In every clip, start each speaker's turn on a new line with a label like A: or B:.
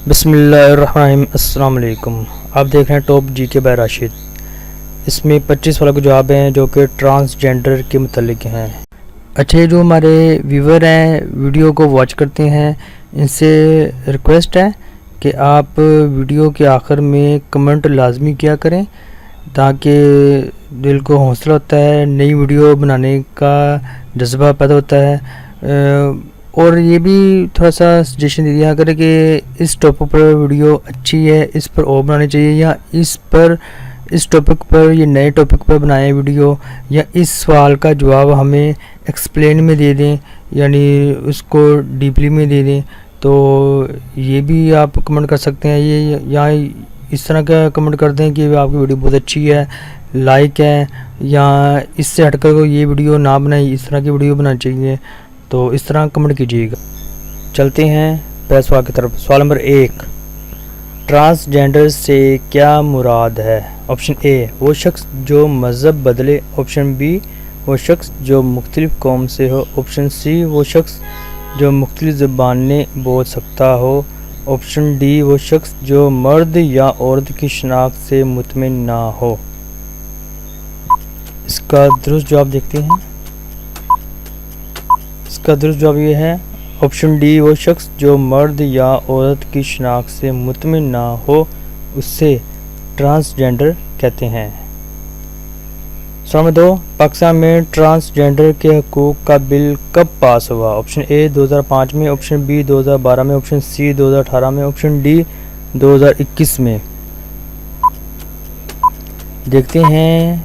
A: بسم اللہ الرحمن الرحیم۔ السلام علیکم۔ آپ دیکھ رہے ہیں ٹاپ جی کے بائی راشد۔ اس میں 25 سوالوں کے جواب ہیں جو کہ ٹرانسجینڈر کے متعلق ہیں۔ اچھا، جو ہمارے ویور ہیں ویڈیو کو واچ کرتے ہیں، ان سے ریکویسٹ ہے کہ آپ ویڈیو کے آخر میں کمنٹ لازمی کیا کریں تاکہ دل کو حوصلہ ہوتا ہے، نئی ویڈیو بنانے کا جذبہ پیدا ہوتا ہے۔ اور یہ بھی تھوڑا سا سجیشن دے دیا کرے کہ اس ٹاپک پر ویڈیو اچھی ہے، اس پر اور بنانی چاہیے، یا اس ٹاپک پر یہ نئے ٹاپک پر بنائیں ویڈیو، یا اس سوال کا جواب ہمیں ایکسپلین میں دے دیں، یعنی اس کو ڈیپلی میں دے دیں۔ تو یہ بھی آپ کمنٹ کر سکتے ہیں، یہ یا اس طرح کا کمنٹ کر دیں کہ آپ کی ویڈیو بہت اچھی ہے، لائک ہے، یا اس سے ہٹ کر یہ ویڈیو نہ بنائی، اس طرح کی ویڈیو بنانی چاہیے۔ تو اس طرح کمنٹ کیجیے گا۔ چلتے ہیں پہلے سوال کی طرف۔ سوال نمبر 1، ٹرانسجینڈر سے کیا مراد ہے؟ آپشن اے، وہ شخص جو مذہب بدلے۔ آپشن بی، وہ شخص جو مختلف قوم سے ہو۔ آپشن سی، وہ شخص جو مختلف زبانیں بول سکتا ہو۔ آپشن ڈی، وہ شخص جو مرد یا عورت کی شناخت سے مطمئن نہ ہو۔ اس کا درست جواب دیکھتے ہیں۔ اس کا درست جواب یہ ہے آپشن ڈی، وہ شخص جو مرد یا عورت کی شناخت سے مطمئن نہ ہو اسے ٹرانسجینڈر کہتے ہیں۔ سوال نمبر 2، پاکستان میں ٹرانسجینڈر کے حقوق کا بل کب پاس ہوا؟ آپشن اے 2005 میں، آپشن بی 2012 میں، آپشن سی 2018 میں، آپشن ڈی 2021 میں۔ دیکھتے ہیں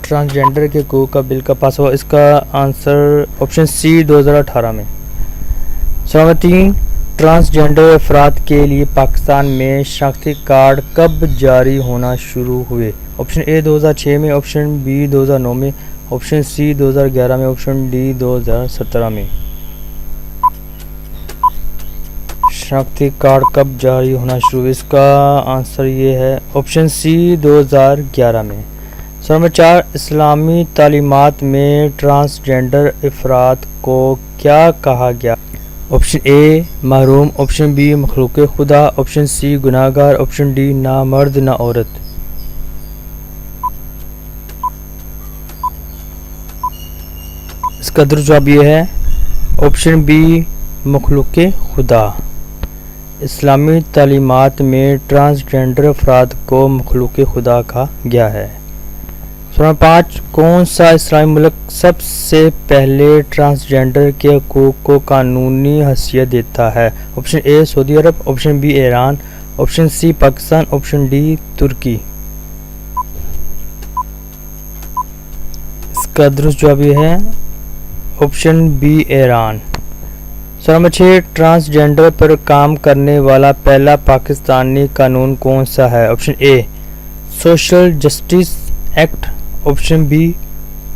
A: ٹرانسجینڈر کے حقوق کا بل کب پاس ہوا۔ اس کا آنسر آپشن سی 2018 میں۔ سوال نمبر 3، ٹرانسجینڈر افراد کے لیے پاکستان میں شناختی کارڈ کب جاری ہونا شروع ہوئے؟ آپشن اے 2006 میں، آپشن بی 2009 میں، آپشن سی 2011 میں، آپشن ڈی 2017 میں۔ شناختی کارڈ کب جاری ہونا شروع ہوئے؟ اس کا آنسر یہ ہے آپشن سی 2011 میں۔ سوال نمبر 4، اسلامی تعلیمات میں ٹرانسجینڈر افراد کو کیا کہا گیا؟ آپشن اے محروم، آپشن بی مخلوق خدا، آپشن سی گناہ گار، آپشن ڈی نہ مرد نہ عورت۔ اس کا درست جواب یہ ہے آپشن بی مخلوق خدا۔ اسلامی تعلیمات میں ٹرانسجینڈر افراد کو مخلوق خدا کہا گیا ہے۔ سوال نمبر 5، کون سا اسلامی ملک سب سے پہلے ٹرانسجینڈر کے حقوق کو قانونی حیثیت دیتا ہے؟ آپشن اے سعودی عرب، آپشن بی ایران، option C Pakistan, option D ترکی۔ اس کا درست جواب یہ ہے آپشن بی ایران۔ سوال نمبر 6، ٹرانسجینڈر پر کام کرنے والا پہلا پاکستانی قانون کون سا ہے؟ Option A social justice act, option B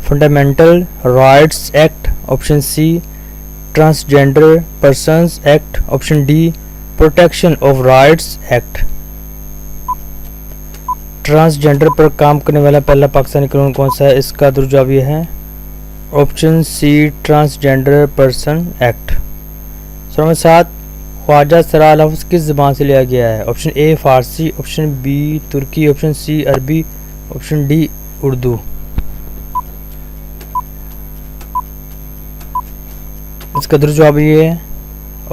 A: fundamental rights act, option C transgender persons act, option D protection of rights act. Transgender پر کام کرنے والا پہلا پاکستانی قانون کون سا ہے؟ اس کا درست جواب یہ ہے option C transgender person act. سوال نمبر 7، خواجہ سرا لفظ کس زبان سے لیا گیا ہے؟ آپشن اے فارسی، آپشن بی ترکی، آپشن سی عربی، آپشن ڈی اردو۔ اس کا درست جواب یہ ہے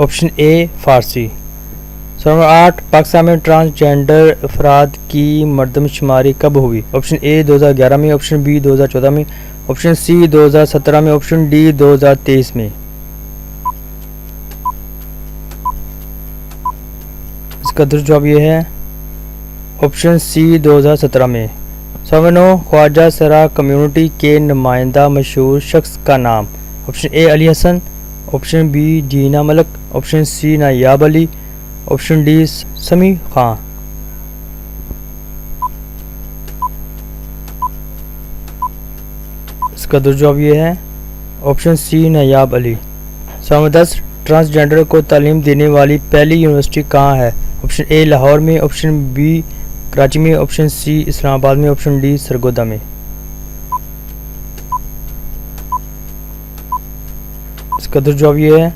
A: آپشن اے فارسی۔ سوال نمبر 8، پاکستان میں ٹرانسجینڈر افراد کی مردم شماری کب ہوئی؟ آپشن اے 2011 میں، آپشن بی 2014 میں، آپشن سی 2017 میں، آپشن ڈی 2023 میں۔ اس کا درست جواب یہ ہے آپشن سی 2017 میں۔ سوال نمبر 9، خواجہ سرا کمیونٹی کے نمائندہ مشہور شخص کا نام؟ آپشن اے علی حسن، آپشن بی جینا ملک، آپشن سی نایاب علی، آپشن ڈی سمیع خان۔ اس کا درست جواب یہ ہے آپشن سی نایاب علی۔ سوال نمبر 10، ٹرانسجینڈر کو تعلیم دینے والی پہلی یونیورسٹی کہاں ہے؟ آپشن اے لاہور میں، آپشن بی کراچی میں، آپشن سی اسلام آباد میں، آپشن ڈی سرگودا میں۔ اس کا درست جواب یہ ہے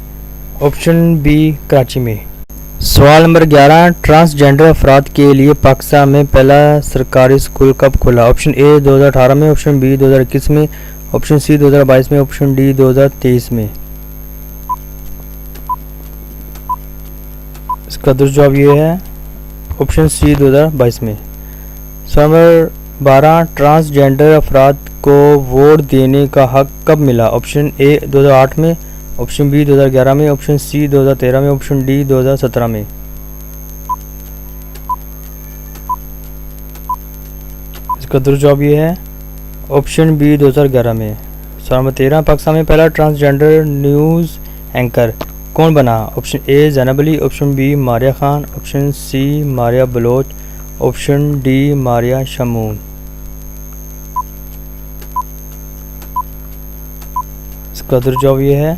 A: آپشن بی کراچی میں۔ سوال نمبر 11، ٹرانسجنڈر افراد کے لیے پاکستان میں پہلا سرکاری اسکول کب کھلا؟ آپشن اے 2018 میں، آپشن بی 2021 میں، آپشن سی 2022 میں، آپشن ڈی 2023 میں۔ اس کا درست جواب یہ ہے آپشن سی 2022 میں۔ سوال نمبر 12، ٹرانسجنڈر افراد کو ووٹ دینے کا حق کب ملا؟ آپشن اے 2008 میں، آپشن بی 2011 میں، آپشن سی 2013 میں، آپشن ڈی 2017 میں۔ اس کا درست جواب یہ ہے آپشن بی 2011 میں۔ سوال نمبر 13، پاکستان میں پہلا ٹرانسجنڈر نیوز اینکر کون بنا؟ Option A Zainab Ali, option B Maria Khan, option C Maria Baloch, option D Maria Shamoon. اس کا درست جواب یہ ہے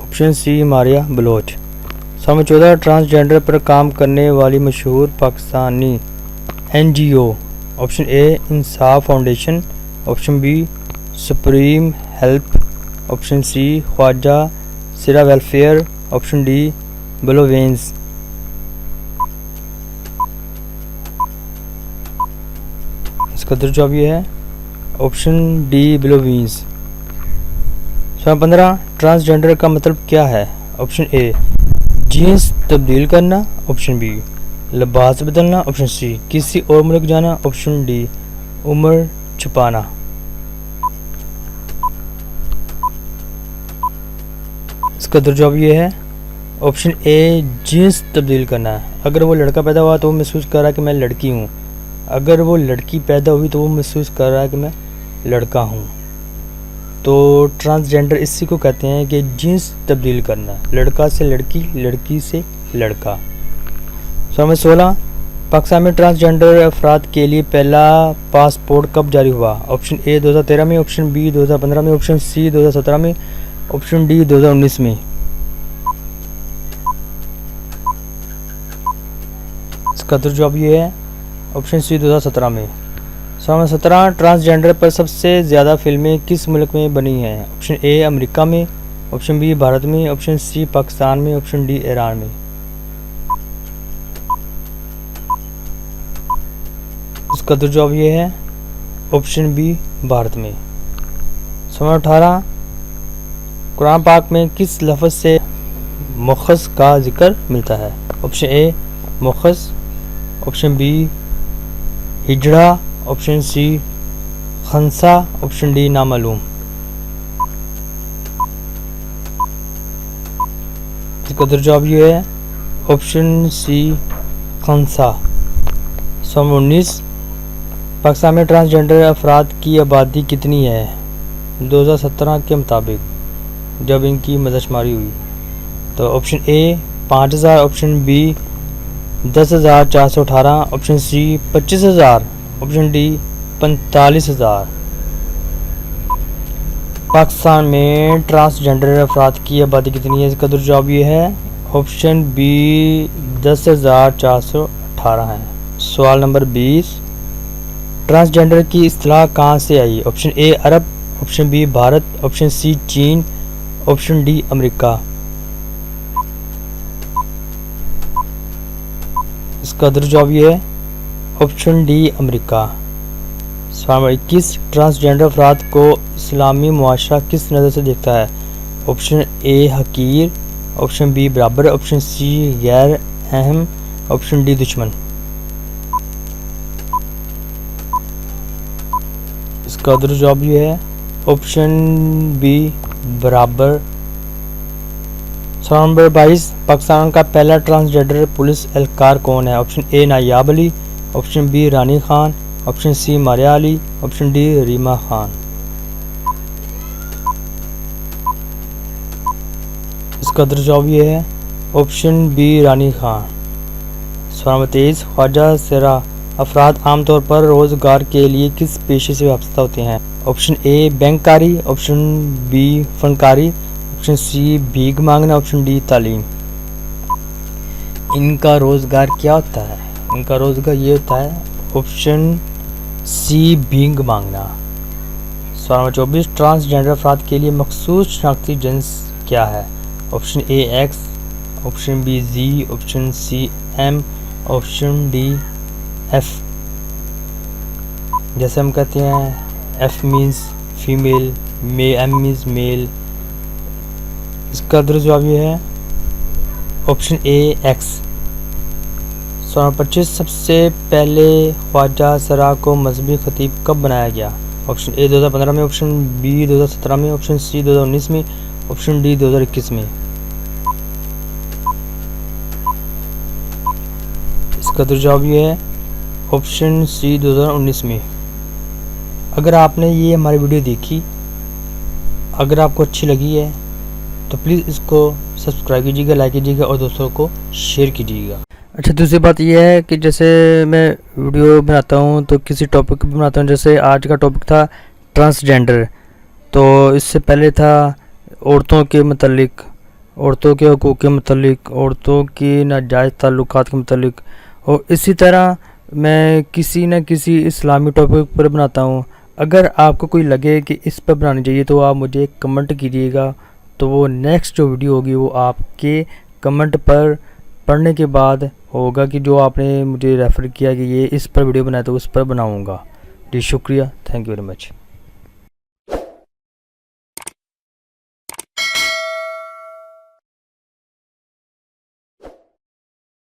A: آپشن سی ماریہ بلوچ۔ سوال نمبر 14، ٹرانسجنڈر پر کام کرنے والی مشہور پاکستانی N G O. Option A Insaf foundation, option B supreme help, option C Khwaja Sira welfare, option D blue veins. اس کا درست جواب یہ ہے آپشن ڈی بلو وینز۔ سوال 15، ٹرانسجنڈر کا مطلب کیا ہے؟ آپشن اے جنس تبدیل کرنا، آپشن بی لباس بدلنا، آپشن سی کسی اور ملک جانا، آپشن ڈی عمر چھپانا۔ اس کا درست جواب یہ ہے آپشن اے جنس تبدیل کرنا ہے۔ اگر وہ لڑکا پیدا ہوا تو وہ محسوس کر رہا ہے کہ میں لڑکی ہوں، اگر وہ لڑکی پیدا ہوئی تو وہ محسوس کر رہا ہے کہ میں لڑکا ہوں۔ تو ٹرانسجنڈر اسی کو کہتے ہیں کہ جنس تبدیل کرنا، لڑکا سے لڑکی، لڑکی سے لڑکا۔ سوال نمبر 16، پاکستان میں ٹرانسجنڈر افراد کے لیے پہلا پاسپورٹ کب جاری ہوا؟ آپشن اے 2013 میں، آپشن بی 2015 میں، آپشن سی 2017 میں، آپشن ڈی 2019 میں۔ اس کا درست جواب یہ ہے آپشن سی 2017 میں۔ سوال نمبر 17، ٹرانسجنڈر پر سب سے زیادہ فلمیں کس ملک میں بنی ہیں؟ آپشن اے امریکہ میں، آپشن بی بھارت میں، آپشن سی پاکستان میں، آپشن ڈی ایران میں۔ اس کا درست جواب یہ ہے آپشن بی بھارت میں۔ سوال 18، قرآن پاک میں کس لفظ سے مؤخذ کا ذکر ملتا ہے؟ آپشن اے مؤخذ، آپشن بی ہجڑا، آپشن سی خنسا، آپشن ڈی نامعلوم۔ اس کا درست جواب یہ ہے آپشن سی خنسا۔ سوال 19، پاکستان میں ٹرانسجنڈر افراد کی آبادی کتنی ہے 2017 کے مطابق جب ان کی مردہ شماری ہوئی؟ تو option A 5000، option B 10,418، option C 25,000، option D 45,000۔ Pakistan میں ٹرانسجنڈر افراد کی آبادی کتنی ہے؟ اس کا درست جواب یہ ہے آپشن بی 10,418 ہے۔ سوال نمبر 20، ٹرانسجنڈر کی اصطلاح کہاں سے آئی؟ آپشن اے عرب، option B Bharat, option C چین، آپشن ڈی امریکہ۔ اس کا درست جواب یہ ہے آپشن ڈی امریکہ۔ سوال نمبر 21، ٹرانسجنڈر افراد کو اسلامی معاشرہ کس نظر سے دیکھتا ہے؟ آپشن اے حقیر، آپشن بی برابر، آپشن سی غیر اہم، آپشن ڈی دشمن۔ اس کا درست جواب یہ ہے آپشن بی برابر۔ سوال نمبر 22، پاکستان کا پہلا ٹرانسجنڈر پولیس اہلکار کون ہے؟ آپشن اے نایاب علی، option be Rani Khan, option C Maria Ali, option D Reema Khan. اس کا درست جواب یہ ہے آپشن بی رانی خان۔ سوال نمبر 23، خواجہ سرا افراد عام طور پر روزگار کے لیے کس پیشے سے وابستہ ہوتے ہیں؟ آپشن اے بینک کاری، آپشن بی فنکاری، آپشن سی بھیک مانگنا، آپشن ڈی تعلیم۔ ان کا روزگار کیا ہوتا ہے؟ ان کا روزگار یہ ہوتا ہے آپشن سی بھیک مانگنا۔ سوال نمبر 24، ٹرانسجنڈر افراد کے لیے مخصوص شناختی جنس کیا ہے؟ Option A X, option B Z, option C M, option D F. جیسے ہم کہتے ہیں F means female, M means male, اس کا درست جواب یہ ہے آپشن اے ایکس۔ سوال 25 سب سے پہلے خواجہ سرا کو مذہبی خطیب کب بنایا گیا؟ آپشن اے 2015 میں، آپشن بی 2017 میں، آپشن سی 2019 میں، آپشن ڈی 2021 میں۔ اس کا درست جواب یہ ہے آپشن سی 2019 میں۔ اگر آپ نے یہ ہماری ویڈیو دیکھی، اگر آپ کو اچھی لگی ہے تو پلیز اس کو سبسکرائب کیجیے گا، لائک کیجیے گا اور دوستوں کو شیئر کیجیے گا۔ اچھا، دوسری بات یہ ہے کہ جیسے میں ویڈیو بناتا ہوں تو کسی ٹاپک پہ بناتا ہوں، جیسے آج کا ٹاپک تھا ٹرانسجینڈر، تو اس سے پہلے تھا عورتوں کے متعلق، عورتوں کے حقوق کے متعلق، عورتوں کی ناجائز تعلقات کے متعلق، اور اسی طرح میں کسی نہ کسی اسلامی ٹاپک پر بناتا ہوں۔ اگر آپ کو کوئی لگے کہ اس پر بنانی چاہیے تو آپ مجھے کمنٹ کیجیے گا، تو وہ نیکسٹ جو ویڈیو ہوگی وہ آپ کے کمنٹ پر پڑھنے کے بعد ہوگا کہ جو آپ نے مجھے ریفر کیا کہ یہ اس پر ویڈیو بنایا تو اس پر بناؤں گا۔ جی شکریہ، تھینک یو ویری مچ۔